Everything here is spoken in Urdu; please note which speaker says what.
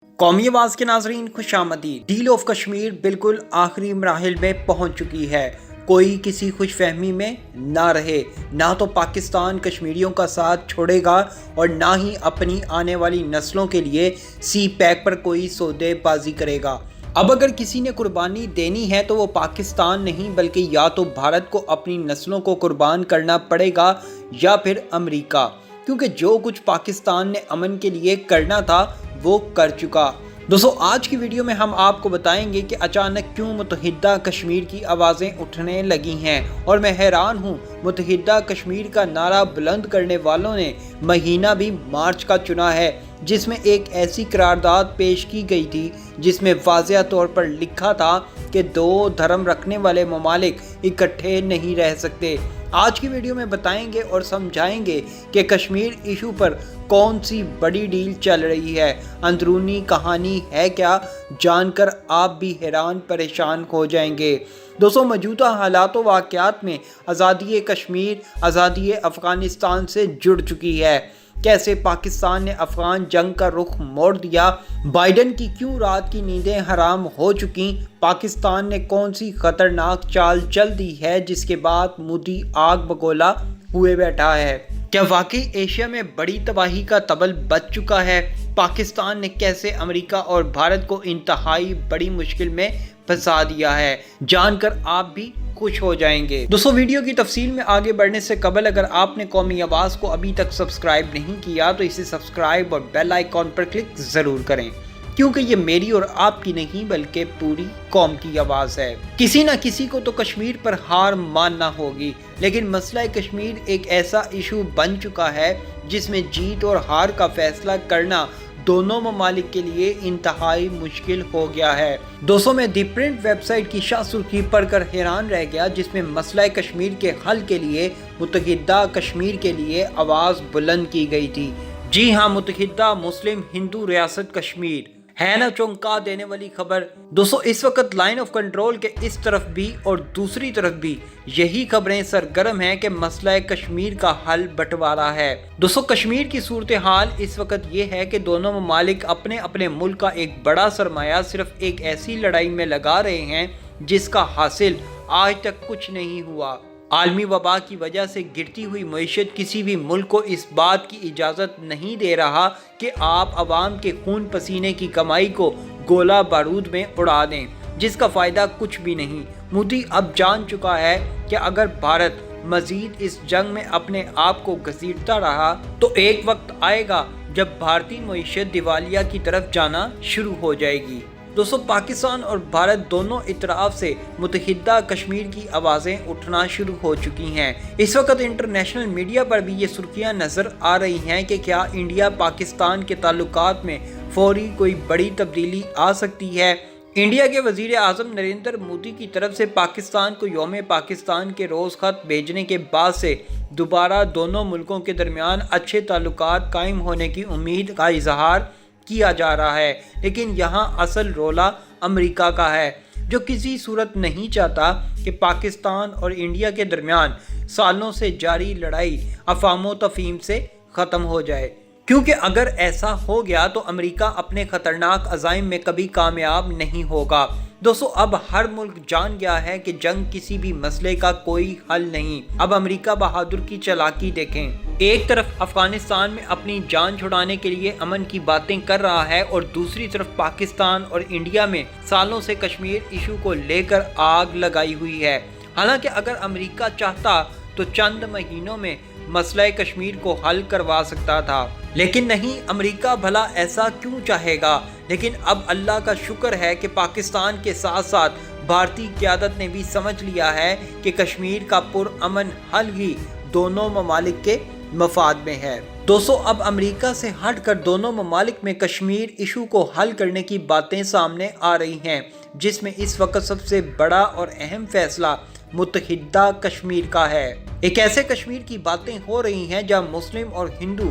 Speaker 1: قومی آواز کے ناظرین خوش آمدید۔ ڈیل آف کشمیر بالکل آخری مراحل میں پہنچ چکی ہے۔ کوئی کسی خوش فہمی میں نہ رہے، نہ تو پاکستان کشمیریوں کا ساتھ چھوڑے گا اور نہ ہی اپنی آنے والی نسلوں کے لیے سی پیک پر کوئی سودے بازی کرے گا۔ اب اگر کسی نے قربانی دینی ہے تو وہ پاکستان نہیں بلکہ یا تو بھارت کو اپنی نسلوں کو قربان کرنا پڑے گا یا پھر امریکہ، کیونکہ جو کچھ پاکستان نے امن کے لیے کرنا تھا وہ کر چکا۔ دوستو آج کی ویڈیو میں ہم آپ کو بتائیں گے کہ اچانک کیوں متحدہ کشمیر کی آوازیں اٹھنے لگی ہیں، اور میں حیران ہوں متحدہ کشمیر کا نعرہ بلند کرنے والوں نے مہینہ بھی مارچ کا چنا ہے، جس میں ایک ایسی قرارداد پیش کی گئی تھی جس میں واضح طور پر لکھا تھا کہ دو دھرم رکھنے والے ممالک اکٹھے نہیں رہ سکتے۔ آج کی ویڈیو میں بتائیں گے اور سمجھائیں گے کہ کشمیر ایشو پر کون سی بڑی ڈیل چل رہی ہے، اندرونی کہانی ہے کیا، جان کر آپ بھی حیران پریشان ہو جائیں گے۔ دوستو موجودہ حالات و واقعات میں آزادی کشمیر آزادی افغانستان سے جڑ چکی ہے۔ کیسے پاکستان نے افغان جنگ کا رخ موڑ دیا، بائیڈن کی کیوں رات کی نیندیں حرام ہو چکی، پاکستان نے کون سی خطرناک چال چل دی ہے جس کے بعد مودی آگ بگولا ہوئے بیٹھا ہے۔ کیا واقعی ایشیا میں بڑی تباہی کا طبل بچ چکا ہے؟ پاکستان نے کیسے امریکہ اور بھارت کو انتہائی بڑی مشکل میں پھنسا دیا ہے، جان کر آپ بھی خوش ہو جائیں گے۔ دوستو ویڈیو کی تفصیل میں آگے بڑھنے سے قبل اگر آپ نے قومی آواز کو ابھی تک سبسکرائب نہیں کیا تو اسے سبسکرائب اور بیل آئیکن پر کلک ضرور کریں، کیونکہ یہ میری اور آپ کی نہیں بلکہ پوری قوم کی آواز ہے۔ کسی نہ کسی کو تو کشمیر پر ہار ماننا ہوگی، لیکن مسئلہ کشمیر ایک ایسا ایشو بن چکا ہے جس میں جیت اور ہار کا فیصلہ کرنا دونوں ممالک کے لیے انتہائی مشکل ہو گیا ہے۔ دوستوں میں دی پرنٹ ویب سائٹ کی شاہ سرخی پڑھ کر حیران رہ گیا، جس میں مسئلہ کشمیر کے حل کے لیے متحدہ کشمیر کے لیے آواز بلند کی گئی تھی۔ جی ہاں، متحدہ مسلم ہندو ریاست کشمیر ہے نا چونکا دینے والی خبر۔ دوستو اس وقت لائن آف کنٹرول کے اس طرف بھی اور دوسری طرف بھی یہی خبریں سرگرم ہیں کہ مسئلہ کشمیر کا حل بٹوارا ہے۔ دوستو کشمیر کی صورتحال اس وقت یہ ہے کہ دونوں ممالک اپنے اپنے ملک کا ایک بڑا سرمایہ صرف ایک ایسی لڑائی میں لگا رہے ہیں جس کا حاصل آج تک کچھ نہیں ہوا۔ عالمی وبا کی وجہ سے گرتی ہوئی معیشت کسی بھی ملک کو اس بات کی اجازت نہیں دے رہا کہ آپ عوام کے خون پسینے کی کمائی کو گولہ بارود میں اڑا دیں، جس کا فائدہ کچھ بھی نہیں۔ مودی اب جان چکا ہے کہ اگر بھارت مزید اس جنگ میں اپنے آپ کو گھسیٹتا رہا تو ایک وقت آئے گا جب بھارتی معیشت دیوالیہ کی طرف جانا شروع ہو جائے گی۔ دوستو پاکستان اور بھارت دونوں اطراف سے متحدہ کشمیر کی آوازیں اٹھنا شروع ہو چکی ہیں۔ اس وقت انٹرنیشنل میڈیا پر بھی یہ سرخیاں نظر آ رہی ہیں کہ کیا انڈیا پاکستان کے تعلقات میں فوری کوئی بڑی تبدیلی آ سکتی ہے۔ انڈیا کے وزیر اعظم نریندر مودی کی طرف سے پاکستان کو یوم پاکستان کے روز خط بھیجنے کے بعد سے دوبارہ دونوں ملکوں کے درمیان اچھے تعلقات قائم ہونے کی امید کا اظہار کیا جا رہا ہے، لیکن یہاں اصل رولا امریکہ کا ہے، جو کسی صورت نہیں چاہتا کہ پاکستان اور انڈیا کے درمیان سالوں سے جاری لڑائی افہام و تفہیم سے ختم ہو جائے، کیونکہ اگر ایسا ہو گیا تو امریکہ اپنے خطرناک عزائم میں کبھی کامیاب نہیں ہوگا۔ دوستو اب ہر ملک جان گیا ہے کہ جنگ کسی بھی مسئلے کا کوئی حل نہیں۔ اب امریکہ بہادر کی چالاکی دیکھیں، ایک طرف افغانستان میں اپنی جان چھڑانے کے لیے امن کی باتیں کر رہا ہے اور دوسری طرف پاکستان اور انڈیا میں سالوں سے کشمیر ایشو کو لے کر آگ لگائی ہوئی ہے۔ حالانکہ اگر امریکہ چاہتا تو چند مہینوں میں مسئلہ کشمیر کو حل کروا سکتا تھا، لیکن نہیں، امریکہ بھلا ایسا کیوں چاہے گا؟ لیکن اب اللہ کا شکر ہے کہ پاکستان کے ساتھ ساتھ بھارتی قیادت نے بھی سمجھ لیا ہے کہ کشمیر کا پرامن حل ہی دونوں ممالک کے مفاد میں ہے۔ دوستو اب امریکہ سے ہٹ کر دونوں ممالک میں کشمیر ایشو کو حل کرنے کی باتیں سامنے آ رہی ہیں، جس میں اس وقت سب سے بڑا اور اہم فیصلہ متحدہ کشمیر کا ہے۔ ایک ایسے کشمیر کی باتیں ہو رہی ہیں جہاں مسلم اور ہندو